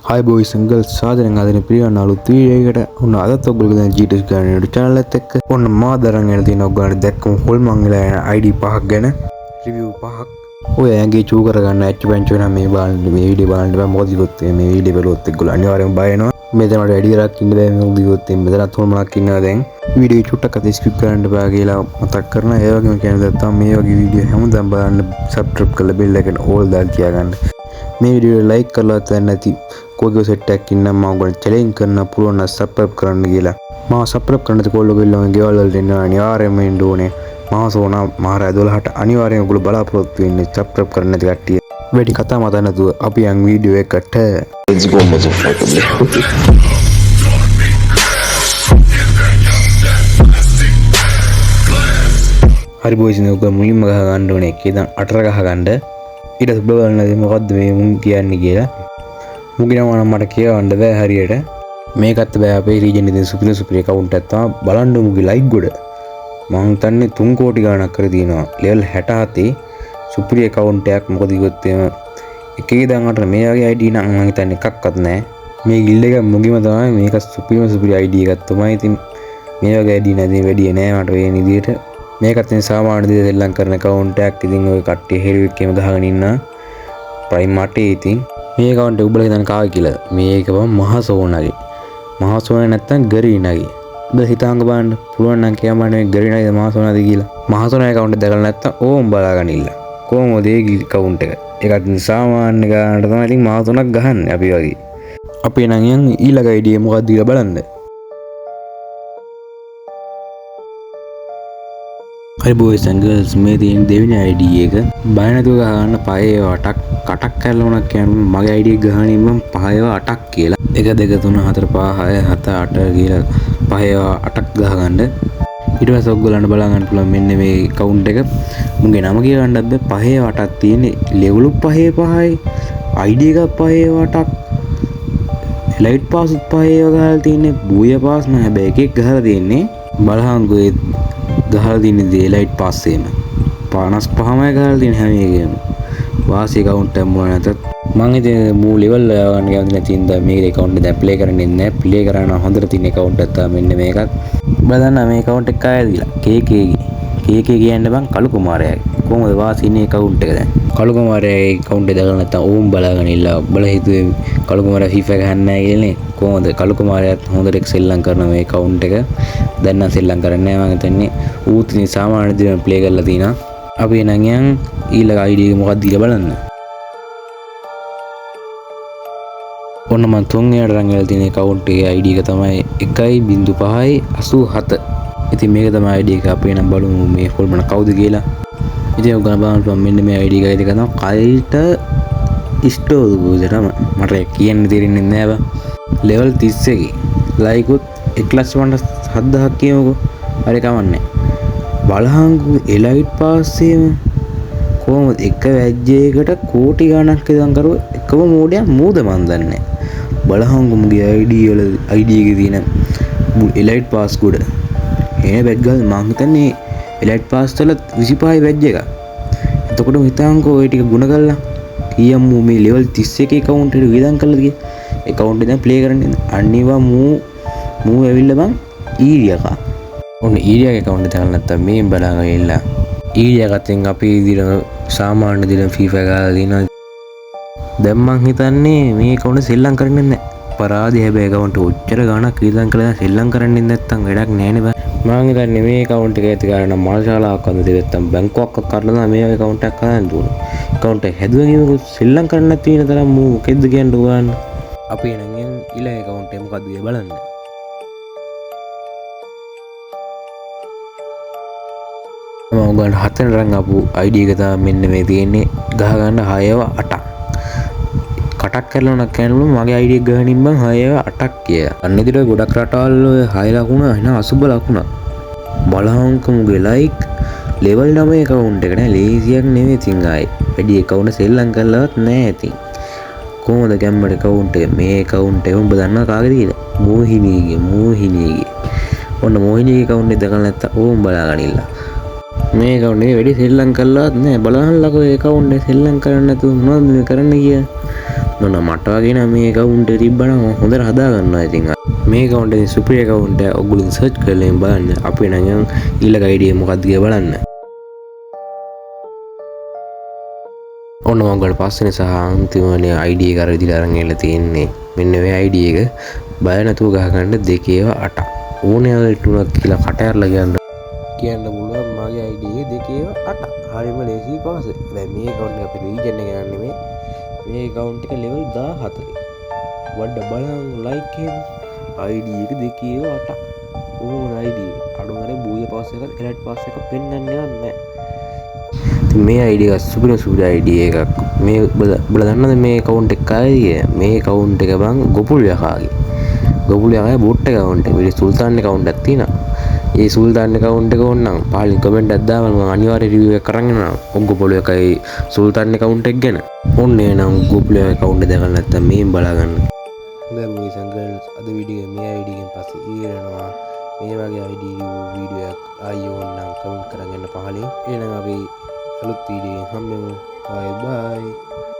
Hi boys and girls, සාදරයෙන් ආදරෙන් පිළිගන්න අලුත් වීඩියෝ එකකට. ඔන්න අදත් ඔයගොල්ලෝ දැන් GTS ගන්න YouTube channel එකත් එක්ක ඔන්න මා දරන් යන තියෙන ඔයගොල්ලන්ට දැක්කම හොල්මන් වෙලා යන ID 5ක් ගැන review 5ක්. ඔය ඇඟේ චූ කරගන්න ඇච් බෙන්ච් වෙනා මේ බලන්න මේ වීඩියෝ බලන්න බෑ මොකද කිව්වොත් මේ වීඩියෝ බලුවොත් එක්ගොල්ලෝ අනිවාර්යෙන්ම බය වෙනවා. මෙතන වල වැඩි කරක් ඉන්න බෑ මොකද කිව්වොත් මෙතනත් හොල්මනක් ඉන්නවා දැන්. වීඩියෝ චුට්ටක් අත ස්කිප් කරන්න බෑ කියලා මතක් කරනවා. ඒ වගේම කියන්නේ නැත්නම් මේ වගේ වීඩියෝ හැමදාම බලන්න subscribe කරලා bell icon all දාලා තියාගන්න. මේ වීඩියෝ ලයික් කරලා තැන් නැති कोई सेट එකක් ඉන්නම් මම ඔයගොල්ලන්ට චැලෙන්ජ් කරන්න පුළුවන් නම් සබ්ස්ක්‍රයිබ් කරන්න කියලා. මම සබ්ස්ක්‍රයිබ් කරන්න නැති කොල්ලෝ ගිල්ලෝගේ ගෙවල් වලට එන්න අනිවාර්යයෙන්ම එන්න ඕනේ. මම සෝනා මාරා 12ට අනිවාර්යයෙන්ම ඔයගොල්ලෝ බලාපොරොත්තු වෙන්න සබ්ස්ක්‍රයිබ් කරන්න නැති කට්ටිය. වැඩි කතා මත නැතුව අපි යන් වීඩියෝ එකට. Let's go motherfucker. හරි බොයිස් නේ ඔයගොල්ලෝ මුලින්ම ගහ ගන්න ඕනේ එකේ ඉඳන් 8 ගහ ගන්න. ඊට පස්සේ බලන්න මොකද්ද මේ මුන් කියන්නේ කියලා. මුගිනවා නම් මට කියවන්න බෑ හරියට. මේකත් බෑ අපේ රීජන් එකේ සුපිරි account එකක් තමයි. බලන්න මුගි ලයික් ගොඩ. මම හිතන්නේ 3 කෝටි ගණනක් කර තියෙනවා. level 67 සුපිරි account එකක්. මොකද කිව්වොත් එහෙම එකේ ඉඳන් අතර මේ වගේ ID නම් මම හිතන්නේ එකක්වත් නැහැ. මේ ගිල්ඩ් එක මුගිම තමයි. මේක සුපිරි ID එකක් තමයි. ඉතින් මේ වගේ ID නැදී වැඩි නෑ මට මේ විදියට. මේකත් ඉතින් සාමාන්‍ය විදිහට සෙල්ලම් කරන account එකක්. ඉතින් ඔය කට්ටිය හෙරුවෙක්කේම ගහගෙන ඉන්නා. ප්‍රයිම් මටේ ඉතින් මේ account එක උඹලා හිතන්නේ කාගේ කියලා. මේක මහසෝනගේ. මහසෝන නැත්තම් ගරීනගේ. ඔබ හිතාංග බලන්න පුළුවන් නම් කියන්න මේ ගරීනගේ මහසෝනද කියලා. මහසෝන account එක දැකලා නැත්තම් ඕම් බලාගෙන ඉන්න. කොහොමද ඒ account එක? ඒකත් සාමාන්‍ය ගානට තමයි ඉතින් මහසෝනක් ගහන්නේ අපි වගේ. අපි නම් යන් ඊළඟ ID එක මොකක්ද කියලා බලන්න. හරි boys and girls මේ තියෙන දෙවෙනි ID එක බය නැතුව ගහන්න 5 8ක් කටක් කරලා උනක් කියන්නේ මගේ ID එක ගහන්නේ මම 5 8ක් කියලා 1 2 3 4 5 6 7 8 කියලා 5 8ක් ගහගන්න. ඊට පස්සේ ඔයගොල්ලන්ට බලා ගන්න පුළුවන් මෙන්න මේ account එක මුගේ නම කියවන්නත් බෑ 5 8ක් තියෙන්නේ level 5 5යි ID එක 5 8ක් elite pass 5 ගහලා තියෙන්නේ බූය pass නෑ හැබැයි එකෙක් ගහලා තියෙන්නේ බලහංගෝ ගහලා තියෙන දේ elite pass එකම 55මයි ගහලා තියෙන හැම එකේම වාසි account එක මොන නැතත් මම ඉතින් මූ level ගන්න ගියන් නැති ඉඳලා මේකේ account එක දැන් play කරන්නේ නැහැ play කරන හොඳට තියෙන account එකක් තමයි මෙන්න මේකත් බලන්න මේ account එක කායද කියලා KK කියන්නේ බං කළු කුමාරයාගේ කොහොමද වාසි ඉන්නේ account එක දැන් කළු කුමාරයාගේ account එක දාලා නැත්තම් ඕම් බලාගෙන ඉල්ලා බල හිතුවේ කළු කුමාරයා FIFA ගහන්නේ නැහැ කියලානේ කොහොමද කළු කුමාරයාත් හොඳට සෙල්ලම් කරන මේ account එක දැන් නම් සෙල්ලම් කරන්නේ නැහැ මම හිතන්නේ ඌත් ඉතින් සාමාන්‍ය විදිහට ප්ලේ කරලා තිනා අපි නම් යන් ඊළඟ ID එක මොකක්ද කියලා බලන්න. ඔන්න මම තුන්වෙනියට රංගලා තියෙන account එකේ ID එක තමයි 1.587. ඉතින් මේක තමයි ID එක අපි නම් බලමු මේ ෆෝල්මන කවුද කියලා. ඉතින් ඔයගොල්ලෝ බලන්න මෙන්න මේ ID එක තමයි කයිට ස්ටෝර් ගෝදරම මට කියන්න තේරෙන්නේ නැහැ බා. level 31 ලයිකුත් 1,70,000ක් කියමුකෝ. හරි කමන්නේ. බලහංගු elite pass එකම කොහොමද එක වැජ්ජයකට කෝටි ගණක් ඉදන් කරුව එකම මෝඩයා මූද මන් දන්නේ. බලහංගු මුගේ ID එකේ තියෙන elite pass ගොඩ. එනේ බැග් ගල් මං හිතන්නේ elite pass වල 25 වැජ් එක. එතකොට හිතාංකෝ ওই ටික ගුණ කරලා කීයම් මේ level 31 account එක වියදම් කළාද කියලා. account එක දැන් play කරන්නේ අනිවා මූ ඇවිල්ලා බං ඊරියකා. ඔන්න ඊරියාගේ account එක දාලා නැත්තම් මේ බලාගෙන ඉන්න. ඊරියාගතෙන් අපි විදිහට සාමාන්‍ය දින FIFA ගාලා දිනවා. දැන් මං හිතන්නේ මේ account සෙල්ලම් කරන්නේ නැහැ. පරාදේ හැබැයි account ඔච්චර ගාණක් වියදම් කළා සෙල්ලම් කරන්නේ නැත්තම් වැඩක් නැහැ නේ බං. මං හිතන්නේ මේ account එක ඇති කරන මාළශාලාවක් අඳ දෙවත්තම් බැංකුවක් කරලා මේ වගේ account එකක් හදන්න ඕන. account එක හැදුවා කියමුකෝ සෙල්ලම් කරන්න නැති වෙන තරම් මූ මොකෙද්ද කියන්නේ ඔයගොල්ලන්. අපි නම් ඊළඟ account එක මොකද්ද කියලා බලන්න. මම ඔයගොල්ලන්ට හතෙන් රන් ආපු ID එක තමයි මෙන්න මේ තියෙන්නේ ගහ ගන්න 6ව 8ක්. කටක් කරලා උනක් කියනවලු මගේ ID එක ගහනින් මං 6ව 8ක් කියලා. අන්න ඉතින් ගොඩක් රටවල් ඔය 6 ලකුණ එන අසුබ ලකුණ. බලහංකමුගේ like level 9 account එක නෑ ලේසියක් නෙවෙයි ඉතින් ආයේ. වැඩි account සෙල්ලම් කරලවත් නෑ ඉතින්. කොහොමද ගැම්මඩ account එක මේ account එක උඹ දන්නවා කාගේද කියලා? මෝහිනීගේ. ඔන්න මෝහිනීගේ account එක දැකලා නැත්තම් ඕම් බලාගෙන ඉන්න. මේ account එක වැඩි සෙල්ලම් කරලවත් නෑ බලහන් ලකෝ account එක සෙල්ලම් කරන්න නැතුව මොනවද මේ කරන්න කිය නොන මට වගේ නම් මේ account එක තිබ්බනම් හොඳට හදා ගන්නවා ඉතින් මේ account එකේ සුපිරි account එක ඔයගොල්ලෝ search කරලා බලන්න අපේ නම් ඊළඟ ID එක මොකක්ද කියලා බලන්න ඔන්න මම ගාලා පස්සේ සහ අන්තිමනේ ID එක අර විදිහට අරන් එලා තියෙන්නේ මෙන්න මේ ID එක බය නැතුව ගහගන්න 2/8 ඕනේ තුනක් කියලා කට ඇරලා කියන්න පුළුවන් මගේ ID එක 2/8 හරිම ලේසි පාස දැන් මේ account එක අපේ රීජන් එක ගන්න නෙමෙයි මේ account එක level 14 වඩ බලන් like එකම ID එක 2/8 ඕන ID අඩුවනේ බූය පාස් එකක් එලයිට් පාස් එකක් පෙන්වන්නේ නැහැ මේ ID එක සුපිරි ID එකක් මේ ඔබලා දන්නවද මේ account එක කාගේ මේ account එක බං ගොපුල් යකාගේ බෝට් account එක මේ සුල්තාන් account එකක් තියෙනවා ඒ සුල්තාන් account එක ඕනනම් පහලින් කමෙන්ට් එකක් දාන්න මම අනිවාර්ය රිවිව් එකක් කරන් එනවා ගොපුල් එකයි සුල්තාන් account එක ගැන ඕන්නේ නම් ගොපුල් account එක දැකලා නැත්නම් මේන් බලාගන්න දැන් මේ සංගල්ස් අද වීඩියෝ මේ ID එකෙන් පස්සේ ඊරෙනවා මේ වගේ ID වීඩියෝ එකක් ආයෙ ඕනනම් කමෙන්ට් කරගෙන පහලින් එහෙනම් අපි අලුත් වීඩියෝ එකෙන් හම්බෙමු bye bye